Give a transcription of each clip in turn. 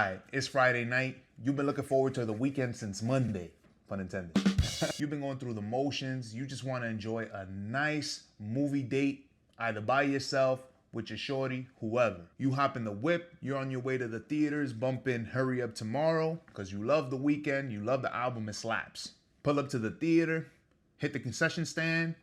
Alright, it's Friday night. You've been looking forward to the weekend since Monday, pun intended. You've been going through the motions. You just want to enjoy a nice movie date, either by yourself, with your shorty, whoever. You hop in the whip, you're on your way to the theaters, bumping Hurry Up Tomorrow, because you love The Weeknd, you love the album, it slaps. Pull up to the theater, hit the concession stand,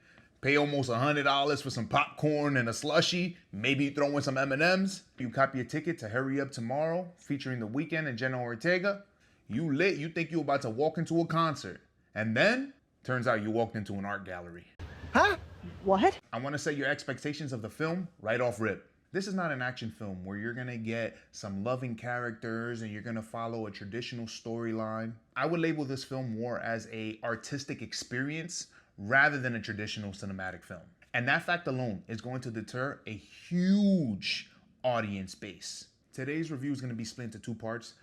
pay almost $100 for some popcorn and a slushie, maybe you throw in some M&Ms. You copy your ticket to Hurry Up Tomorrow, featuring The Weeknd and Jenna Ortega. You lit, you think you're about to walk into a concert. And then, turns out you walked into an art gallery. Huh? What? I want to set your expectations of the film right off rip. This is not an action film where you're going to get some loving characters and you're going to follow a traditional storyline. I would label this film more as an artistic experience rather than a traditional cinematic film. And that fact alone is going to deter a huge audience base. Today's review is going to be split into two parts.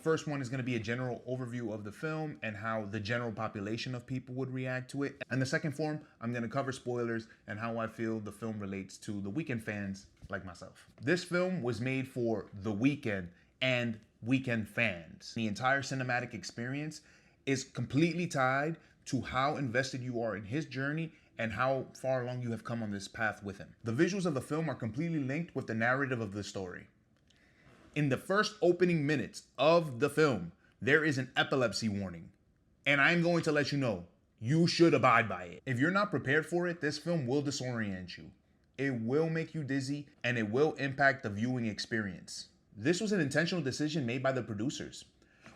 First one is going to be a general overview of the film and how the general population of people would react to it. And the second form, I'm going to cover spoilers and how I feel the film relates to the Weeknd fans like myself. This film was made for The Weeknd and Weeknd fans. The entire cinematic experience is completely tied to how invested you are in his journey and how far along you have come on this path with him. The visuals of the film are completely linked with the narrative of the story. In the first opening minutes of the film, there is an epilepsy warning. And I'm going to let you know, you should abide by it. If you're not prepared for it, this film will disorient you. It will make you dizzy and it will impact the viewing experience. This was an intentional decision made by the producers.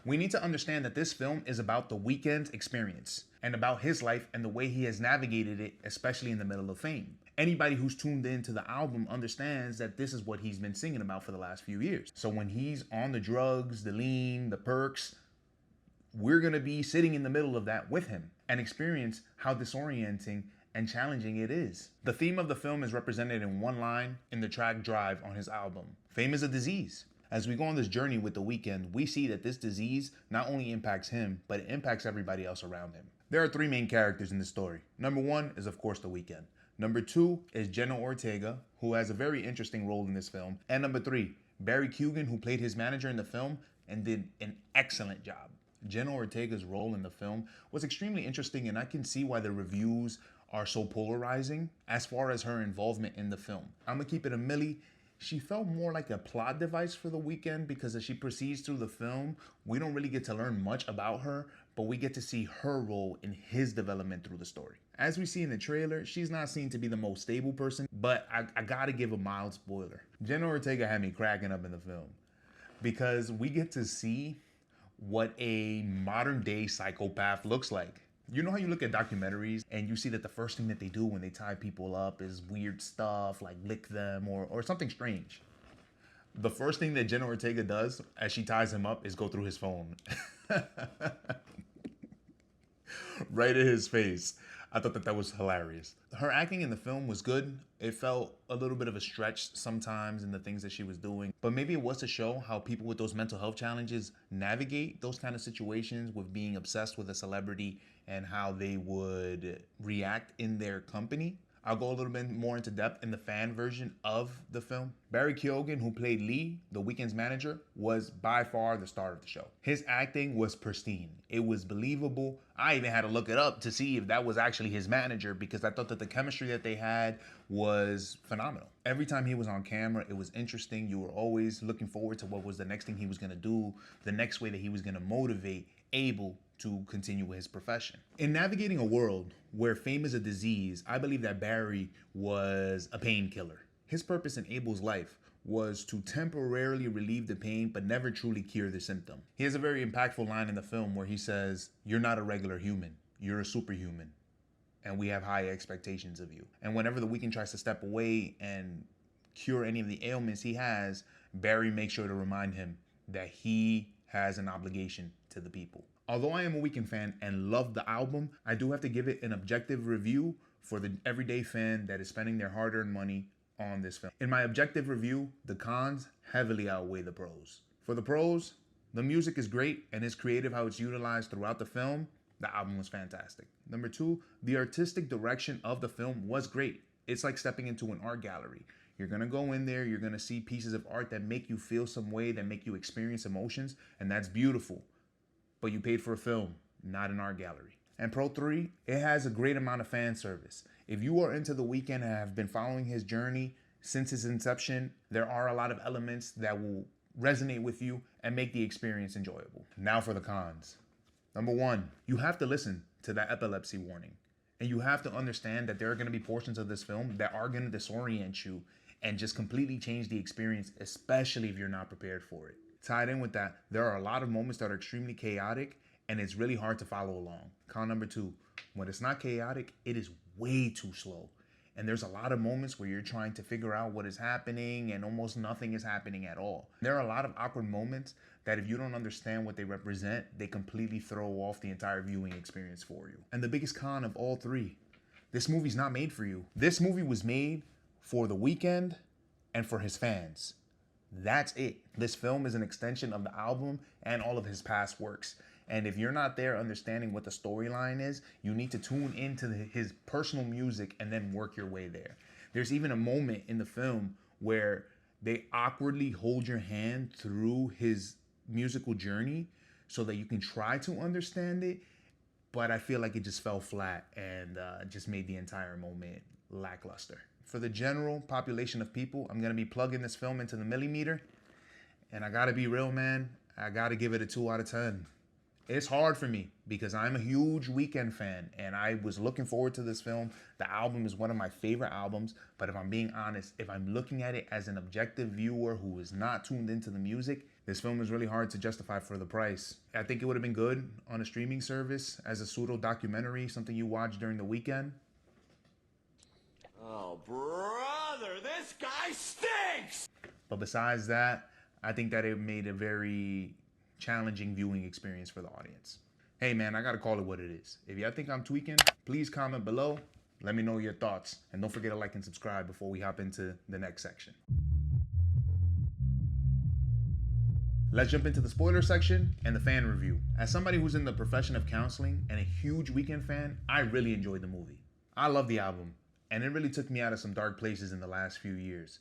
We need to understand that this film is about The Weeknd's experience and about his life and the way he has navigated it, especially in the middle of fame. Anybody who's tuned into the album understands that this is what he's been singing about for the last few years. So when he's on the drugs, the lean, the perks, we're gonna be sitting in the middle of that with him and experience how disorienting and challenging it is. The theme of the film is represented in one line in the track Drive on his album. Fame is a disease. As we go on this journey with The Weeknd, we see that this disease not only impacts him, but it impacts everybody else around him. There are three main characters in this story. Number one is, of course, The Weeknd. Number two is Jenna Ortega, who has a very interesting role in this film. And number three, Barry Keoghan, who played his manager in the film and did an excellent job. Jenna Ortega's role in the film was extremely interesting, and I can see why the reviews are so polarizing as far as her involvement in the film. I'm gonna keep it a milli. She felt more like a plot device for The Weeknd because as she proceeds through the film, we don't really get to learn much about her, but we get to see her role in his development through the story. As we see in the trailer, she's not seen to be the most stable person, but I gotta give a mild spoiler. Jenna Ortega had me cracking up in the film because we get to see what a modern day psychopath looks like. You know how you look at documentaries and you see that the first thing that they do when they tie people up is weird stuff like lick them or something strange. The first thing that Jenna Ortega does as she ties him up is go through his phone. Right in his face. I thought that was hilarious. Her acting in the film was good. It felt a little bit of a stretch sometimes in the things that she was doing, but maybe it was to show how people with those mental health challenges navigate those kind of situations with being obsessed with a celebrity and how they would react in their company. I'll go a little bit more into depth in the fan version of the film. Barry Keoghan, who played Lee, The Weeknd's manager, was by far the star of the show. His acting was pristine. It was believable. I even had to look it up to see if that was actually his manager because I thought that the chemistry that they had was phenomenal. Every time he was on camera, it was interesting. You were always looking forward to what was the next thing he was gonna do, the next way that he was gonna motivate Abel to continue with his profession. In navigating a world where fame is a disease, I believe that Barry was a painkiller. His purpose in Abel's life was to temporarily relieve the pain, but never truly cure the symptom. He has a very impactful line in the film where he says, "You're not a regular human, you're a superhuman, and we have high expectations of you." And whenever The Weeknd tries to step away and cure any of the ailments he has, Barry makes sure to remind him that he has an obligation to the people. Although I am a Weeknd fan and love the album, I do have to give it an objective review for the everyday fan that is spending their hard-earned money on this film. In my objective review, the cons heavily outweigh the pros. For the pros, the music is great and it's creative how it's utilized throughout the film. The album was fantastic. Number two, the artistic direction of the film was great. It's like stepping into an art gallery. You're gonna go in there, you're gonna see pieces of art that make you feel some way, that make you experience emotions, and that's beautiful. But you paid for a film, not an art gallery. And Pro 3, it has a great amount of fan service. If you are into The Weeknd and have been following his journey since his inception, there are a lot of elements that will resonate with you and make the experience enjoyable. Now for the cons. Number one, you have to listen to that epilepsy warning. And you have to understand that there are going to be portions of this film that are going to disorient you and just completely change the experience, especially if you're not prepared for it. Tied in with that, there are a lot of moments that are extremely chaotic and it's really hard to follow along. Con number two, when it's not chaotic, it is way too slow. And there's a lot of moments where you're trying to figure out what is happening and almost nothing is happening at all. There are a lot of awkward moments that if you don't understand what they represent, they completely throw off the entire viewing experience for you. And the biggest con of all three, this movie's not made for you. This movie was made for The Weeknd and for his fans. That's it. This film is an extension of the album and all of his past works. And if you're not there understanding what the storyline is, you need to tune into his personal music and then work your way there. There's even a moment in the film where they awkwardly hold your hand through his musical journey so that you can try to understand it. But I feel like it just fell flat and just made the entire moment lackluster. For the general population of people, I'm going to be plugging this film into the millimeter. And I got to be real, man. I got to give it a 2 out of 10. It's hard for me because I'm a huge Weeknd fan and I was looking forward to this film. The album is one of my favorite albums, but if I'm being honest, if I'm looking at it as an objective viewer who is not tuned into the music, this film is really hard to justify for the price. I think it would have been good on a streaming service as a pseudo documentary, something you watch during the weekend. Oh, brother, this guy stinks! But besides that, I think that it made a very challenging viewing experience for the audience. Hey man, I gotta call it what it is. If y'all think I'm tweaking, please comment below. Let me know your thoughts. And don't forget to like and subscribe before we hop into the next section. Let's jump into the spoiler section and the fan review. As somebody who's in the profession of counseling and a huge Weeknd fan, I really enjoyed the movie. I love the album, and it really took me out of some dark places in the last few years.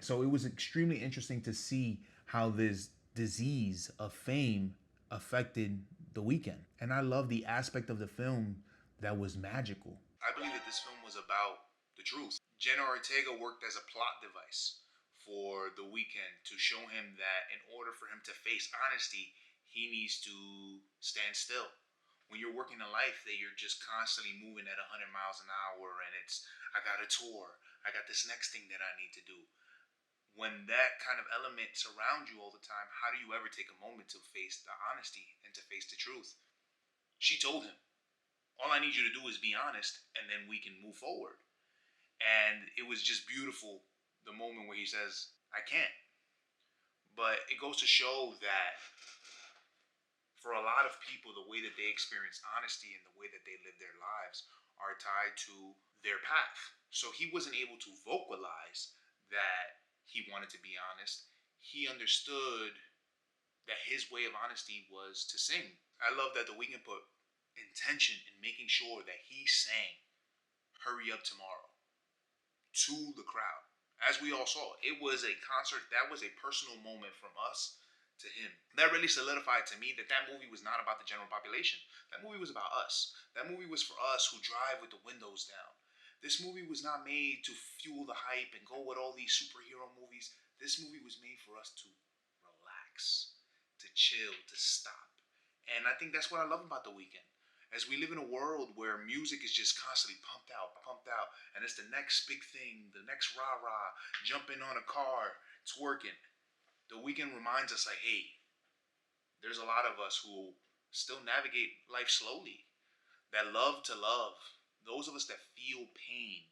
So it was extremely interesting to see how this disease of fame affected The Weeknd. And I love the aspect of the film that was magical. I believe that this film was about the truth. Jenna Ortega worked as a plot device for The Weeknd to show him that in order for him to face honesty, he needs to stand still. When you're working a life that you're just constantly moving at 100 miles an hour and it's, I got a tour, I got this next thing that I need to do. When that kind of element surrounds you all the time, how do you ever take a moment to face the honesty and to face the truth? She told him, all I need you to do is be honest and then we can move forward. And it was just beautiful, the moment where he says, I can't. But it goes to show that for a lot of people, the way that they experience honesty and the way that they live their lives are tied to their path. So he wasn't able to vocalize that he wanted to be honest. He understood that his way of honesty was to sing. I love that The Weeknd put intention in making sure that he sang Hurry Up Tomorrow to the crowd. As we all saw, it was a concert that was a personal moment from us to him. That really solidified to me that that movie was not about the general population. That movie was about us. That movie was for us who drive with the windows down. This movie was not made to fuel the hype and go with all these superhero movies. This movie was made for us to relax, to chill, to stop. And I think that's what I love about The Weeknd. As we live in a world where music is just constantly pumped out, and it's the next big thing, the next rah-rah, jumping on a car, twerking. The Weeknd reminds us like, hey, there's a lot of us who still navigate life slowly, that love to love. Those of us that feel pain.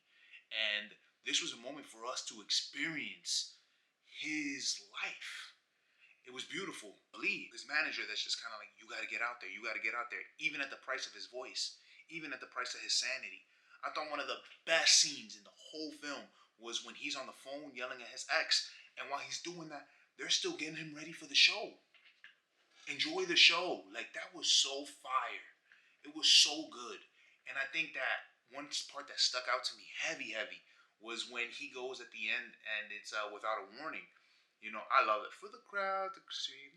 And this was a moment for us to experience his life. It was beautiful. Believe his manager that's just kind of like, you got to get out there. You got to get out there. Even at the price of his voice. Even at the price of his sanity. I thought one of the best scenes in the whole film was when he's on the phone yelling at his ex. And while he's doing that, they're still getting him ready for the show. Enjoy the show. Like, that was so fire. It was so good. And I think that one part that stuck out to me heavy was when he goes at the end and it's without a warning. You know, I love it. For the crowd to scream,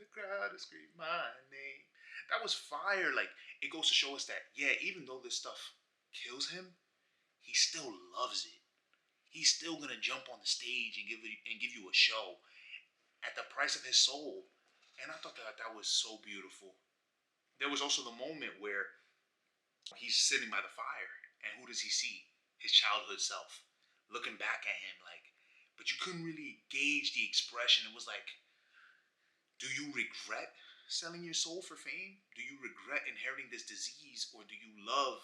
my name. That was fire. Like, it goes to show us that, yeah, even though this stuff kills him, he still loves it. He's still gonna jump on the stage and give you a show at the price of his soul. And I thought that was so beautiful. There was also the moment where he's sitting by the fire, and who does he see? His childhood self, looking back at him like, but you couldn't really gauge the expression. It was like, do you regret selling your soul for fame? Do you regret inheriting this disease, or do you love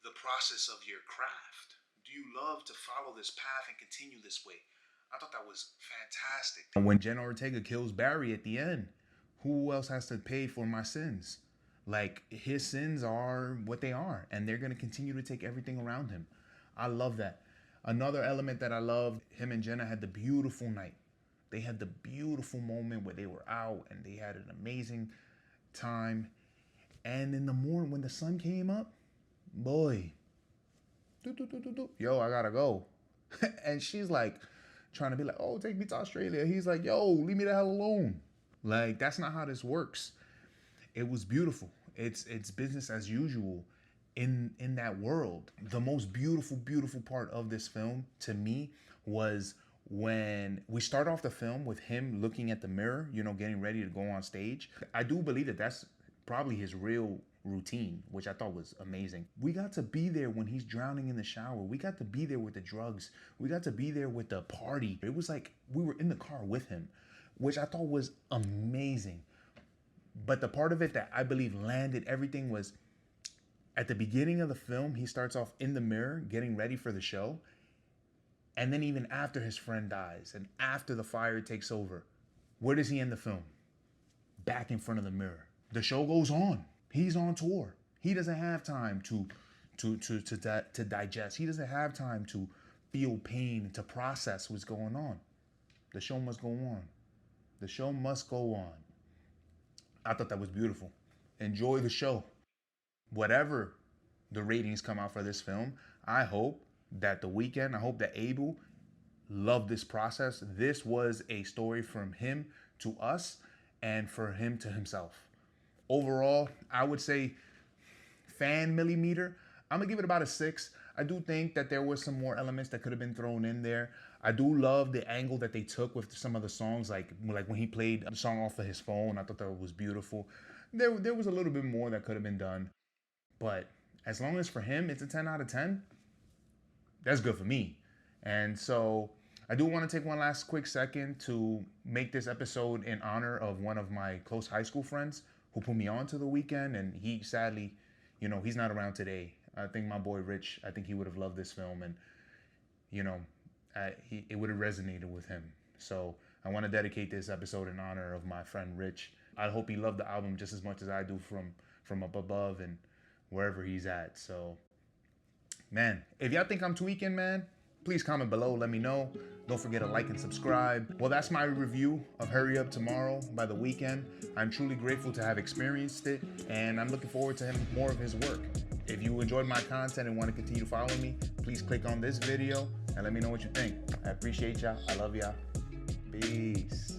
the process of your craft? Do you love to follow this path and continue this way? I thought that was fantastic. When Jenna Ortega kills Barry at the end, who else has to pay for my sins? Like, his sins are what they are, and they're going to continue to take everything around him. I love that. Another element that I love, him and Jenna had the beautiful night. They had the beautiful moment where they were out and they had an amazing time. And in the morning, when the sun came up, boy, yo, I gotta go. And she's like, trying to be like, oh, take me to Australia. He's like, yo, leave me the hell alone. Like, that's not how this works. It was beautiful. It's business as usual in that world. The most beautiful part of this film to me was when we start off the film with him looking at the mirror, you know, getting ready to go on stage. I do believe that that's probably his real routine, which I thought was amazing. We got to be there when he's drowning in the shower. We got to be there with the drugs. We got to be there with the party. It was like we were in the car with him, which I thought was amazing. But the part of it that I believe landed everything was at the beginning of the film, he starts off in the mirror getting ready for the show. And then even after his friend dies and after the fire takes over, where does he end the film? Back in front of the mirror. The show goes on. He's on tour. He doesn't have time to digest. He doesn't have time to feel pain, to process what's going on. The show must go on. The show must go on. I thought that was beautiful. Enjoy the show. Whatever the ratings come out for this film, I hope that The Weeknd, I hope that Abel loved this process. This was a story from him to us and for him to himself. Overall, I would say fan millimeter, I'm gonna give it about a 6. I do think that there were some more elements that could have been thrown in there. I do love the angle that they took with some of the songs, like when he played the song off of his phone. I thought that was beautiful. There was a little bit more that could have been done. But as long as for him, it's a 10 out of 10, that's good for me. And so I do want to take one last quick second to make this episode in honor of one of my close high school friends who put me on to The Weeknd. And he sadly, you know, he's not around today. I think my boy Rich, I think he would have loved this film, and, you know, it would have resonated with him. So I want to dedicate this episode in honor of my friend Rich. I hope he loved the album just as much as I do from up above and wherever he's at. So, man, if y'all think I'm tweaking, man, please comment below. Let me know. Don't forget to like and subscribe. Well, that's my review of Hurry Up Tomorrow by The Weeknd. I'm truly grateful to have experienced it, and I'm looking forward to more of his work. If you enjoyed my content and want to continue to follow me, please click on this video and let me know what you think. I appreciate y'all. I love y'all. Peace.